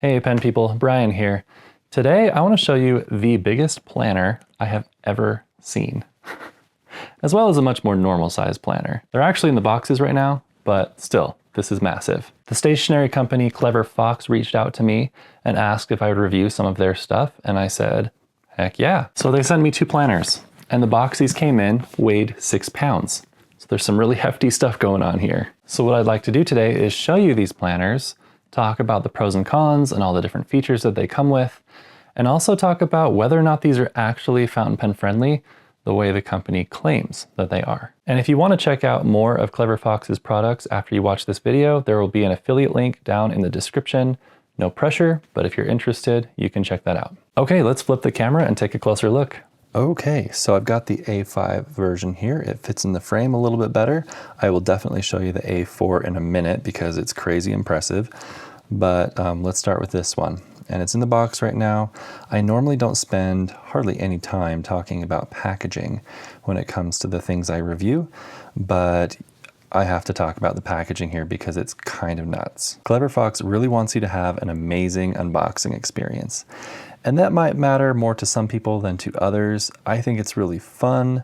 Hey pen people, Brian here. Today I want to show you the biggest planner I have ever seen, as well as a much more normal sized planner. They're actually in the boxes right now, but still, this is massive. The stationery company Clever Fox reached out to me and asked if I would review some of their stuff, and I said, heck yeah. So they sent me 2 planners, and the box these came in weighed 6 pounds. So there's some really hefty stuff going on here. So what I'd like to do today is show you these planners, talk about the pros and cons and all the different features that they come with, and also talk about whether or not these are actually fountain pen friendly the way the company claims that they are. And if you want to check out more of Clever Fox's products after you watch this video, there will be an affiliate link down in the description. No pressure, but if you're interested, you can check that out. Okay, let's flip the camera and take a closer look. Okay, so I've got the A5 version here. It fits in the frame a little bit better. I will definitely show you the A4 in a minute because it's crazy impressive. But let's start with this one. And it's in the box right now. I normally don't spend hardly any time talking about packaging when it comes to the things I review, but I have to talk about the packaging here because it's kind of nuts. Clever Fox really wants you to have an amazing unboxing experience. And that might matter more to some people than to others. I think it's really fun,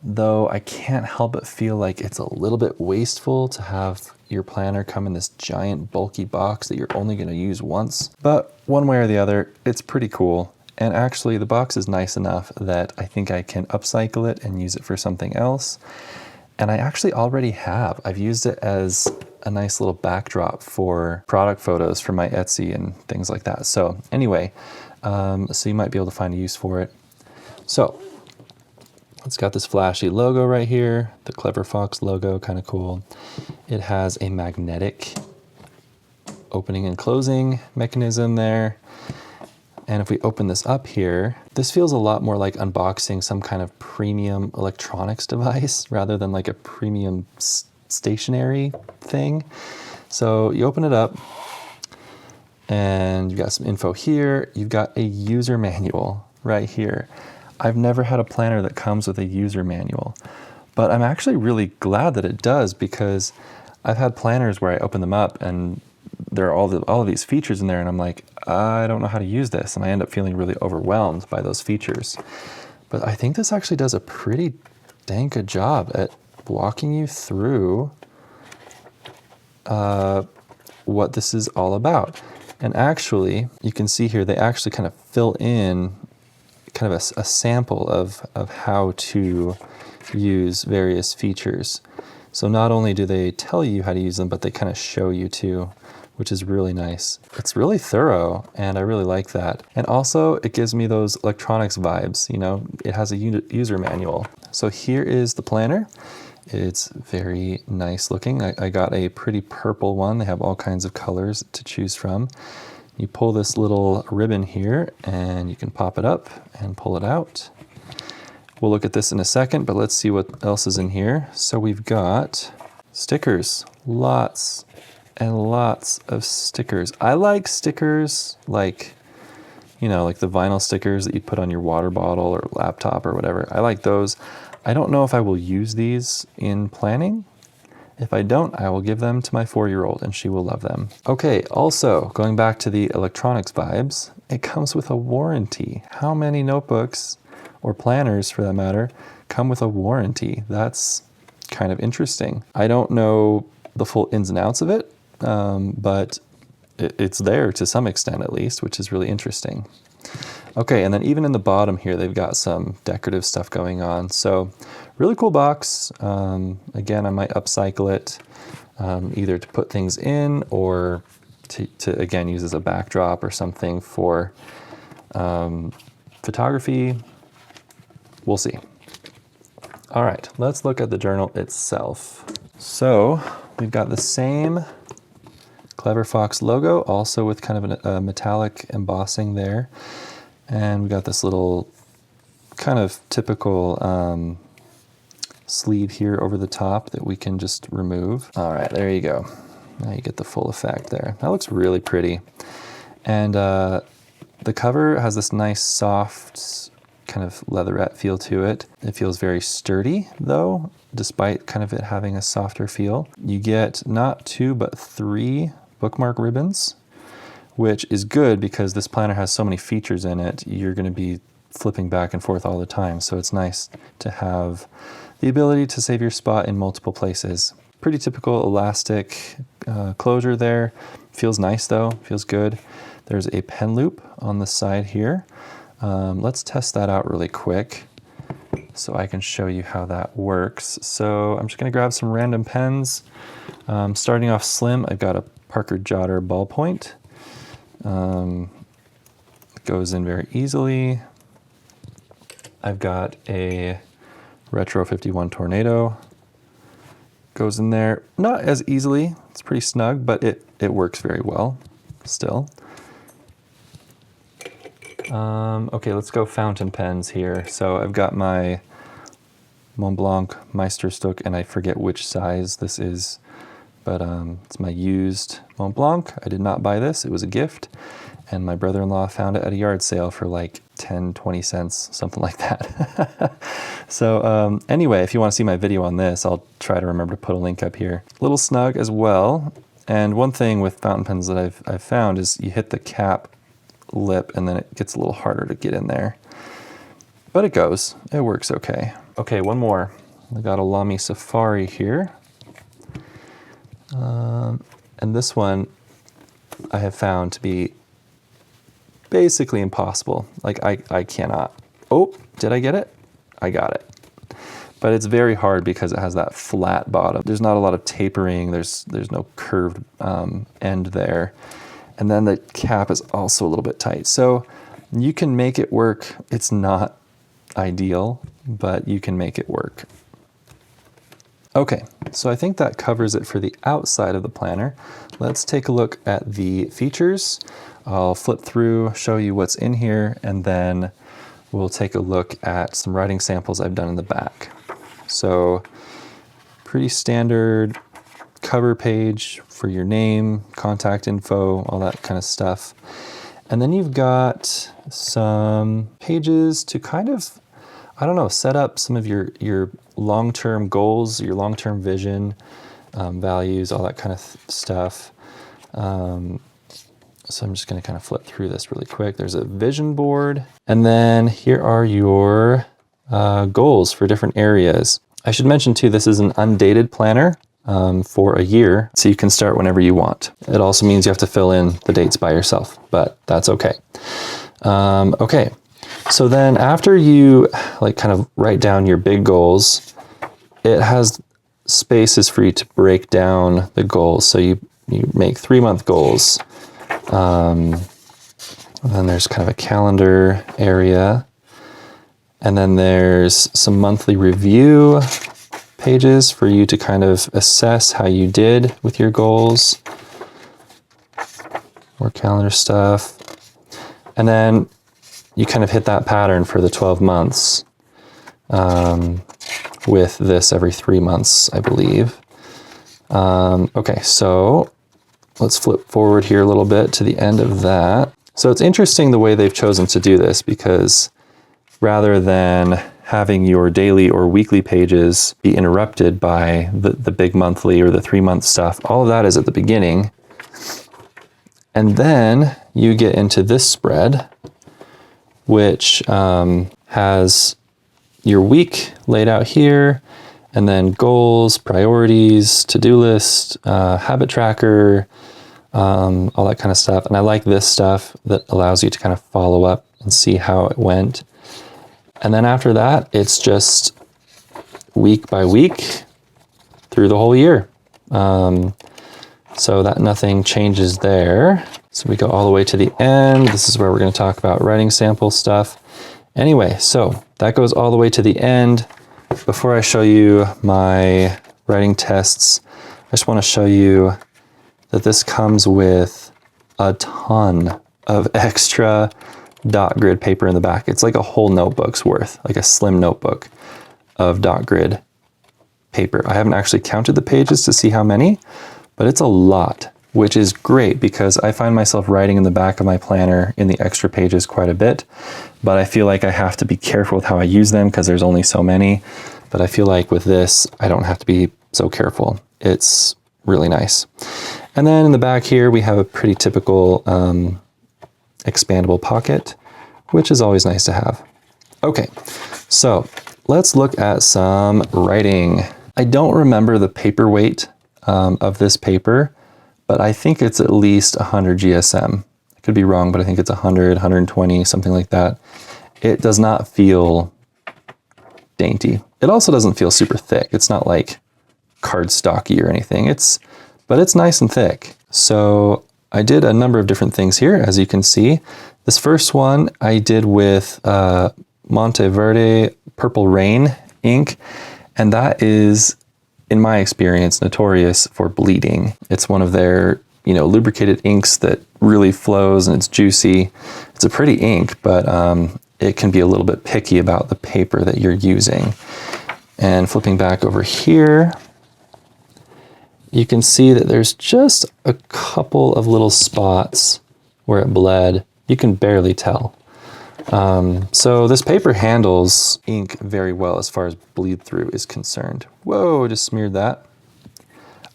though I can't help but feel like it's a little bit wasteful to have your planner come in this giant bulky box that you're only going to use once. But one way or the other, it's pretty cool. And actually the box is nice enough that I think I can upcycle it and use it for something else. And I actually already have. I've used it as a nice little backdrop for product photos for my Etsy and things like that. So anyway, so you might be able to find a use for it. So it's got this flashy logo right here, the Clever Fox logo, kind of cool. It has a magnetic opening and closing mechanism there. And if we open this up here, this feels a lot more like unboxing some kind of premium electronics device rather than like a premium stationery thing. So you open it up and you've got some info here. You've got a user manual right here. I've never had a planner that comes with a user manual, but I'm actually really glad that it does because I've had planners where I open them up and there are all of these features in there and I'm like, I don't know how to use this, and I end up feeling really overwhelmed by those features. But I think this actually does a pretty dang good job at walking you through what this is all about. And actually, you can see here, they actually kind of fill in kind of a sample of how to use various features. So not only do they tell you how to use them, but they kind of show you too, which is really nice. It's really thorough, and I really like that. And also, it gives me those electronics vibes, you know, it has a user manual. So here is the planner. It's very nice looking. I got a pretty purple one. They have all kinds of colors to choose from. You pull this little ribbon here and you can pop it up and pull it out. We'll look at this in a second, but let's see what else is in here. So we've got stickers, lots and lots of stickers. I like stickers like, you know, like the vinyl stickers that you put on your water bottle or laptop or whatever. I like those. I don't know if I will use these in planning. If I don't, I will give them to my 4-year-old and she will love them. Okay, also going back to the electronics vibes, it comes with a warranty. How many notebooks or planners for that matter come with a warranty? That's kind of interesting. I don't know the full ins and outs of it, but it's there to some extent at least, which is really interesting. Okay, and then even in the bottom here, they've got some decorative stuff going on. So really cool box. Again, I might upcycle it either to put things in or to again use as a backdrop or something for photography. We'll see. All right, let's look at the journal itself. So we've got the same Clever Fox logo, also with kind of a metallic embossing there. And we got this little kind of typical sleeve here over the top that we can just remove. All right, there you go. Now you get the full effect there. That looks really pretty. And the cover has this nice soft kind of leatherette feel to it. It feels very sturdy though, despite kind of it having a softer feel. You get not 2, but 3 bookmark ribbons, which is good because this planner has so many features in it. You're going to be flipping back and forth all the time. So it's nice to have the ability to save your spot in multiple places. Pretty typical elastic closure there. Feels nice though, feels good. There's a pen loop on the side here. Let's test that out really quick so I can show you how that works. So I'm just gonna grab some random pens. Starting off slim, I've got a Parker Jotter ballpoint. It goes in very easily. I've got a Retro 51 Tornado. Goes in there, not as easily, it's pretty snug, but it works very well still. Okay, let's go fountain pens here. So I've got my Montblanc Meisterstück, and I forget which size this is, but it's my used Montblanc. I did not buy this, it was a gift, and my brother-in-law found it at a yard sale for like 10, 20 cents, something like that. So anyway, if you want to see my video on this, I'll try to remember to put a link up here. A little snug as well, and one thing with fountain pens that I've found is you hit the cap lip and then it gets a little harder to get in there. But it goes, it works okay. Okay, one more. I got a Lamy Safari here. And this one I have found to be basically impossible. Like I cannot. Oh, did I get it? I got it. But it's very hard because it has that flat bottom. There's not a lot of tapering. There's no curved end there. And then the cap is also a little bit tight. So you can make it work. It's not ideal, but you can make it work. Okay, so I think that covers it for the outside of the planner. Let's take a look at the features. I'll flip through, show you what's in here, and then we'll take a look at some writing samples I've done in the back. So pretty standard cover page for your name, contact info, all that kind of stuff. And then you've got some pages to kind of, I don't know, set up some of your long-term goals, your long-term vision, values, all that kind of stuff. So I'm just going to kind of flip through this really quick. There's a vision board. And then here are your goals for different areas. I should mention too, this is an undated planner for a year, so you can start whenever you want. It also means you have to fill in the dates by yourself, but that's okay. Okay, so then after you like kind of write down your big goals, it has spaces for you to break down the goals. So you make 3-month goals. And then there's kind of a calendar area. And then there's some monthly review pages for you to kind of assess how you did with your goals. More calendar stuff. And then you kind of hit that pattern for the 12 months with this every 3 months, I believe. Okay, so let's flip forward here a little bit to the end of that. So it's interesting the way they've chosen to do this, because rather than having your daily or weekly pages be interrupted by the big monthly or the 3-month stuff, all of that is at the beginning. And then you get into this spread, which has your week laid out here, and then goals, priorities, to-do list, habit tracker, all that kind of stuff. And I like this stuff that allows you to kind of follow up and see how it went. And then after that, it's just week by week through the whole year. So that nothing changes there. So we go all the way to the end. This is where we're going to talk about writing sample stuff. Anyway, so that goes all the way to the end. Before I show you my writing tests, I just want to show you that this comes with a ton of extra dot grid paper in the back. It's like a whole notebook's worth, like a slim notebook of dot grid paper. I haven't actually counted the pages to see how many, but it's a lot, which is great because I find myself writing in the back of my planner in the extra pages quite a bit, but I feel like I have to be careful with how I use them because there's only so many. But I feel like with this, I don't have to be so careful. It's really nice. And then in the back here, we have a pretty typical expandable pocket, which is always nice to have. Okay, so let's look at some writing. I don't remember the paper weight of this paper, but I think it's at least 100 GSM. I could be wrong, but I think it's 100, 120, something like that. It does not feel dainty. It also doesn't feel super thick. It's not like cardstocky or anything. But it's nice and thick. So I did a number of different things here, as you can see. This first one I did with Monteverde Purple Rain ink, and that is, in my experience, notorious for bleeding. It's one of their, lubricated inks that really flows and it's juicy. It's a pretty ink, but it can be a little bit picky about the paper that you're using. And flipping back over here, you can see that there's just a couple of little spots where it bled. You can barely tell. So this paper handles ink very well as far as bleed through is concerned. Whoa, just smeared that.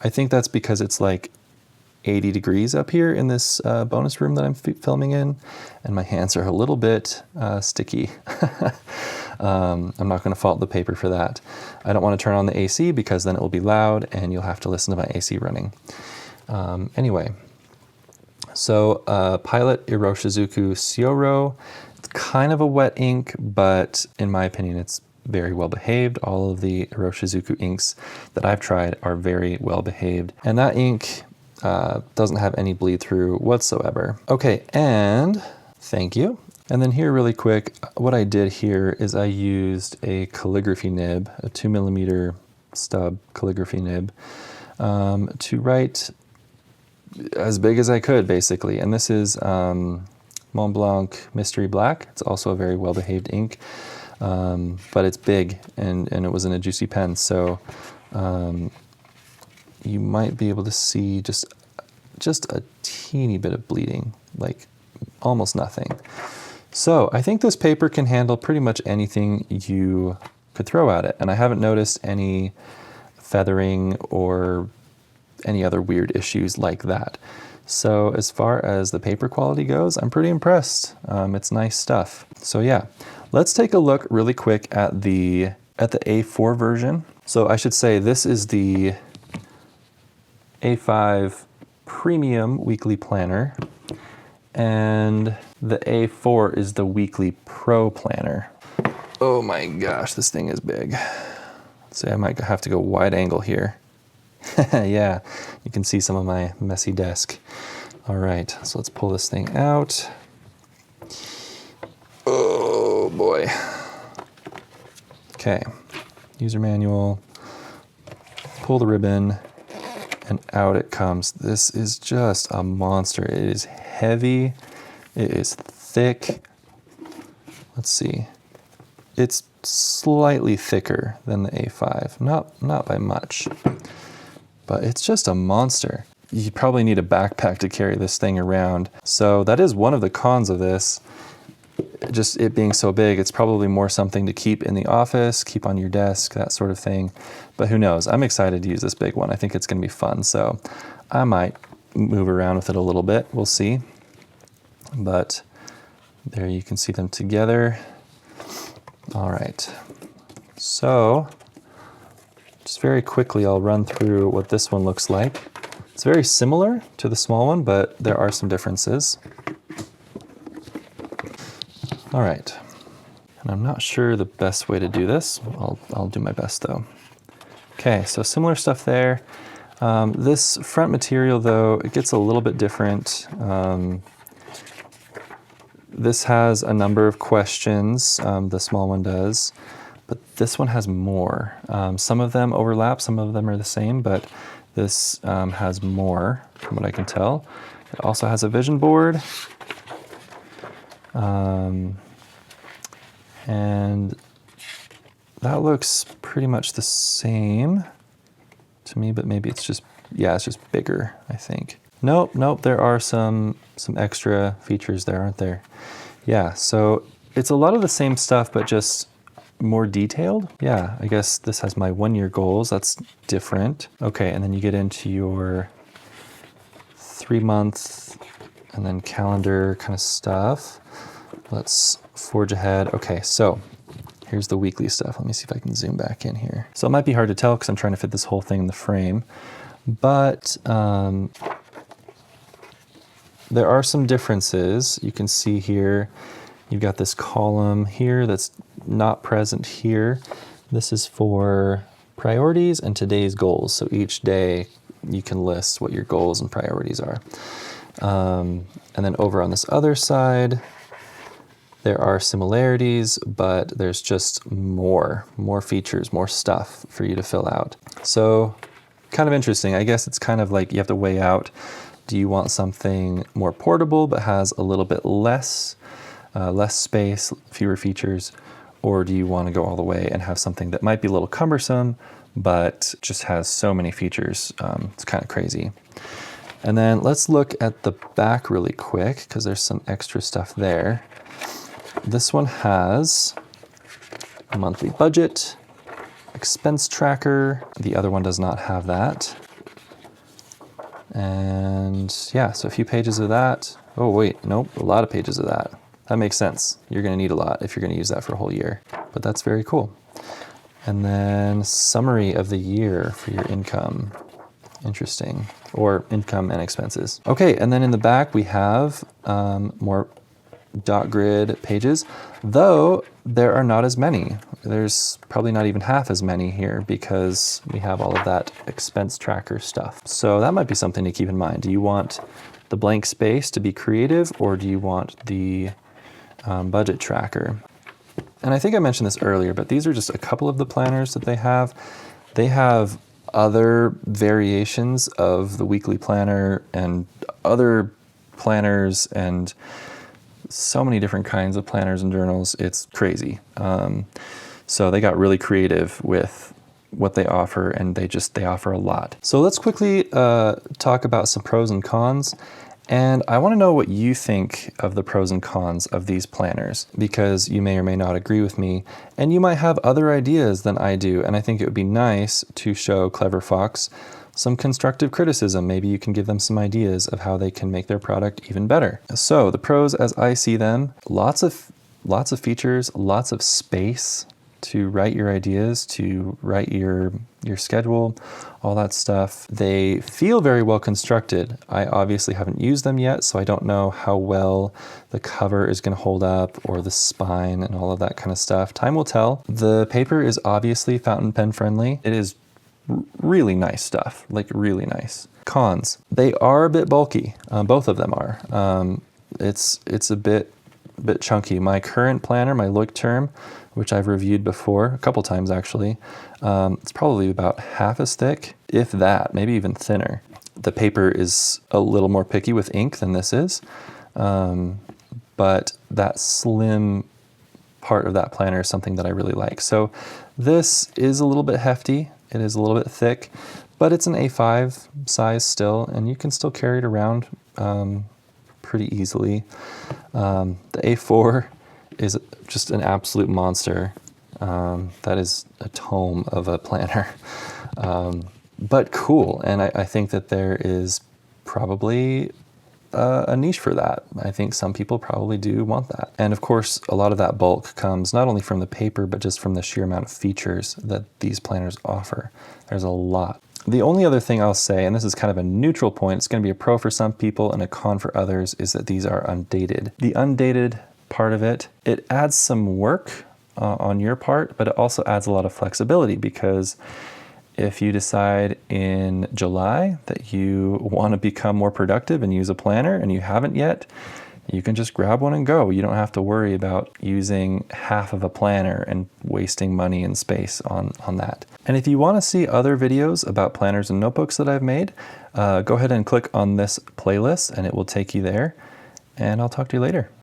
I think that's because it's like 80 degrees up here in this bonus room that I'm filming in, and my hands are a little bit sticky. I'm not going to fault the paper for that. I don't want to turn on the AC because then it will be loud and you'll have to listen to my AC running. Anyway, so Pilot Iroshizuku Syoro. It's kind of a wet ink, but in my opinion, it's very well behaved. All of the Iroshizuku inks that I've tried are very well behaved. And that ink doesn't have any bleed through whatsoever. Okay, and thank you. And then here really quick, what I did here is I used a calligraphy nib, a 2mm stub calligraphy nib, to write as big as I could, basically. And this is Mont Blanc Mystery Black. It's also a very well-behaved ink, but it's big and it was in a juicy pen. So you might be able to see just a teeny bit of bleeding, like almost nothing. So I think this paper can handle pretty much anything you could throw at it. And I haven't noticed any feathering or any other weird issues like that. So as far as the paper quality goes, I'm pretty impressed. It's nice stuff. So yeah, let's take a look really quick at the A4 version. So I should say this is the A5 Premium Weekly Planner, and the A4 is the Weekly Pro Planner. Oh my gosh, this thing is big. So I might have to go wide angle here. Yeah, you can see some of my messy desk. All right, so let's pull this thing out. Oh boy. Okay, user manual, pull the ribbon, and out it comes. This is just a monster. It is heavy, it is thick. Let's see. It's slightly thicker than the A5, not by much, but it's just a monster. You probably need a backpack to carry this thing around. So that is one of the cons of this, just it being so big. It's probably more something to keep in the office, keep on your desk, that sort of thing. But who knows? I'm excited to use this big one. I think it's gonna be fun. So I might move around with it a little bit, we'll see. But there you can see them together. All right, so just very quickly, I'll run through what this one looks like. It's very similar to the small one, but there are some differences. All right, and I'm not sure the best way to do this. I'll do my best though. Okay, so similar stuff there. This front material though, it gets a little bit different. This has a number of questions, the small one does, but this one has more. Some of them overlap, some of them are the same, but this has more from what I can tell. It also has a vision board. And that looks pretty much the same to me, but maybe it's just, yeah, it's just bigger, I think. Nope, there are some extra features there, aren't there? Yeah, so it's a lot of the same stuff, but just more detailed. Yeah, I guess this has my 1-year goals. That's different. Okay, and then you get into your 3-month and then calendar kind of stuff. Let's forge ahead. Okay, so here's the weekly stuff. Let me see if I can zoom back in here. So it might be hard to tell because I'm trying to fit this whole thing in the frame, but there are some differences. You can see here, you've got this column here that's not present here. This is for priorities and today's goals. So each day you can list what your goals and priorities are. And then over on this other side, there are similarities, but there's just more features, more stuff for you to fill out. So kind of interesting. I guess it's kind of like you have to weigh out, do you want something more portable but has a little bit less space, fewer features, or do you want to go all the way and have something that might be a little cumbersome but just has so many features? It's kind of crazy. And then let's look at the back really quick because there's some extra stuff there. This one has a monthly budget, expense tracker. The other one does not have that. And yeah, so a few pages of that. Oh wait, nope, a lot of pages of that. That makes sense. You're gonna need a lot if you're gonna use that for a whole year, but that's very cool. And then summary of the year for your income. Interesting, or income and expenses. Okay, and then in the back we have more dot grid pages, though there are not as many. There's probably not even half as many here because we have all of that expense tracker stuff. So that might be something to keep in mind. Do you want the blank space to be creative, or do you want the budget tracker? And I think I mentioned this earlier, but these are just a couple of the planners that they have. They have other variations of the weekly planner and other planners and so many different kinds of planners and journals. It's crazy. So they got really creative with what they offer, and they offer a lot. So let's quickly talk about some pros and cons. And I want to know what you think of the pros and cons of these planners, because you may or may not agree with me, and you might have other ideas than I do. And I think it would be nice to show Clever Fox some constructive criticism. Maybe you can give them some ideas of how they can make their product even better. So the pros, as I see them, lots of features, lots of space to write your ideas, to write your schedule, all that stuff. They feel very well constructed. I obviously haven't used them yet, so I don't know how well the cover is going to hold up, or the spine and all of that kind of stuff. Time will tell. The paper is obviously fountain pen friendly. It is really nice stuff, like really nice. Cons, they are a bit bulky. Both of them are. It's a bit chunky. My current planner, my Look Term, which I've reviewed before, a couple times actually, it's probably about half as thick, if that, maybe even thinner. The paper is a little more picky with ink than this is, but that slim part of that planner is something that I really like. So this is a little bit hefty. It is a little bit thick, but it's an A5 size still, and you can still carry it around pretty easily. The A4 is just an absolute monster. That is a tome of a planner, but cool. And I think that there is probably a niche for that. I think some people probably do want that. And of course, a lot of that bulk comes not only from the paper, but just from the sheer amount of features that these planners offer. There's a lot. The only other thing I'll say, and this is kind of a neutral point, it's going to be a pro for some people and a con for others, is that these are undated. The undated part of it adds some work on your part, but it also adds a lot of flexibility, because if you decide in July that you want to become more productive and use a planner and you haven't yet, you can just grab one and go. You don't have to worry about using half of a planner and wasting money and space on that. And if you want to see other videos about planners and notebooks that I've made, go ahead and click on this playlist and it will take you there. And I'll talk to you later.